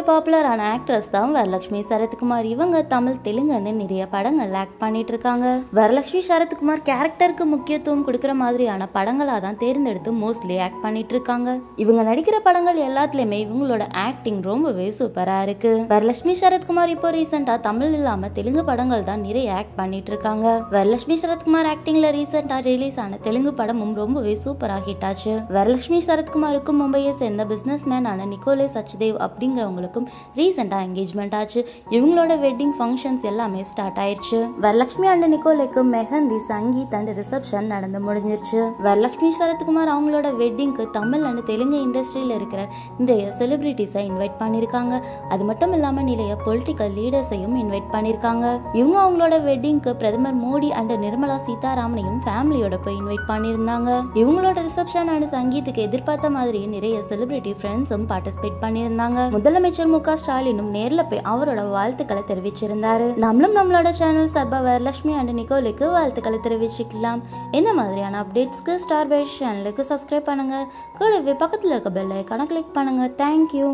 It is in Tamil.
பாப்புலரான ஆக்ட்ரஸ் தான் வரலட்சுமி சரத்குமார். இவங்க தமிழ் தெலுங்குன்னு நிறைய படங்கள் ஆக்ட் பண்ணிட்டு இருக்காங்க. வரலட்சுமி சரத்குமார் கேரக்டருக்கு முக்கியத்துவம் கொடுக்கற மாதிரியான படங்களா தான் தேர்ந்தெடுத்து மோஸ்ட்லி ஆக்ட் பண்ணிட்டு இருக்காங்க. இவங்க நடிக்கிற படங்கள் எல்லாத்துலயுமே இவங்களோட ஆக்டிங் ரொம்பவே சூப்பரா இருக்கு. வரலட்சுமி சரத்குமார் இப்போ ரீசெண்டா தமிழ் இல்லாம தெலுங்கு படங்கள் தான் நிறைய ஆக்ட் பண்ணிட்டு இருக்காங்க. வரலட்சுமி சரத்குமார் ஆக்டிங்ல ரீசெண்டா ரிலீஸ் ஆன தெலுங்கு படமும் ரொம்பவே சூப்பரா ஹிட் ஆச்சு. வரலட்சுமி சரத்குமாருக்கும் மும்பையை சேர்ந்த பிசினஸ் மேனான நிக்கோலே சச்தேவ் அப்படிங்கிறவங்களுக்கும் ரீசெண்டா என்கேஜ்மெண்ட் ஆச்சு. இவங்களோட வெட்டிங் ஃபங்க்ஷன்ஸ் எல்லாமே ஸ்டார்ட் ஆயிருச்சு. வரலட்சுமி அண்ட் நிக்கோலேக்கு மெஹந்தி, சங்கீத் அண்ட் ரிசப்ஷன் நடந்து முடிஞ்சிருச்சு. வரலட்சுமி சரத்குமார் அவங்களோட வெட்டிங்க்கு தமிழ் அண்ட் தெலுங்கு இண்டஸ்ட்ரியில இருக்கிற நிறைய செலிபிரிட்டிஸை இன்வைட் பண்ணிருக்காங்க. அது மட்டும் இல்லாம நிறைய பொலிட்டிக்கல் லீடர்ஸையும் இன்வைட் பண்ணிருக்காங்க. இவங்க அவங்களோட வெட்டிங்க்கு பிரதமர் மோடி அண்ட் நிர்மலா சீதாராமனையும் ஃபேமிலியோட போய் இன்வைட் பண்ணிருந்தாங்க. இவங்களோட ரிசப்ஷன் அண்ட் சங்கீத்துக்கு எதிர்பார்த்த மாதிரி நிறைய செலிபிரிட்டி ஃப்ரெண்ட்ஸும் பார்ட்டிசிபேட் பண்ணிருந்தாங்க. முதலமைச்சர் மு க ஸ்டாலினும் நேர்ல போய் அவரோட வாழ்த்துக்களை தெரிவிச்சிருந்தாரு. நம்மளோட சேனல் சார்பா வரலட்சுமி அண்ட் நிக்கோலுக்கு வாழ்த்துக்களை தெரிவிச்சுக்கலாம். என்ன மாதிரியான அப்டேட்ஸ்க்கு ஸ்டார் பைட் சேனலுக்கு சப்ஸ்கிரைப் பண்ணுங்க. கூடவே பக்கத்துல இருக்க பெல் ஐகானை கிளிக் பண்ணுங்க. தேங்க்யூ.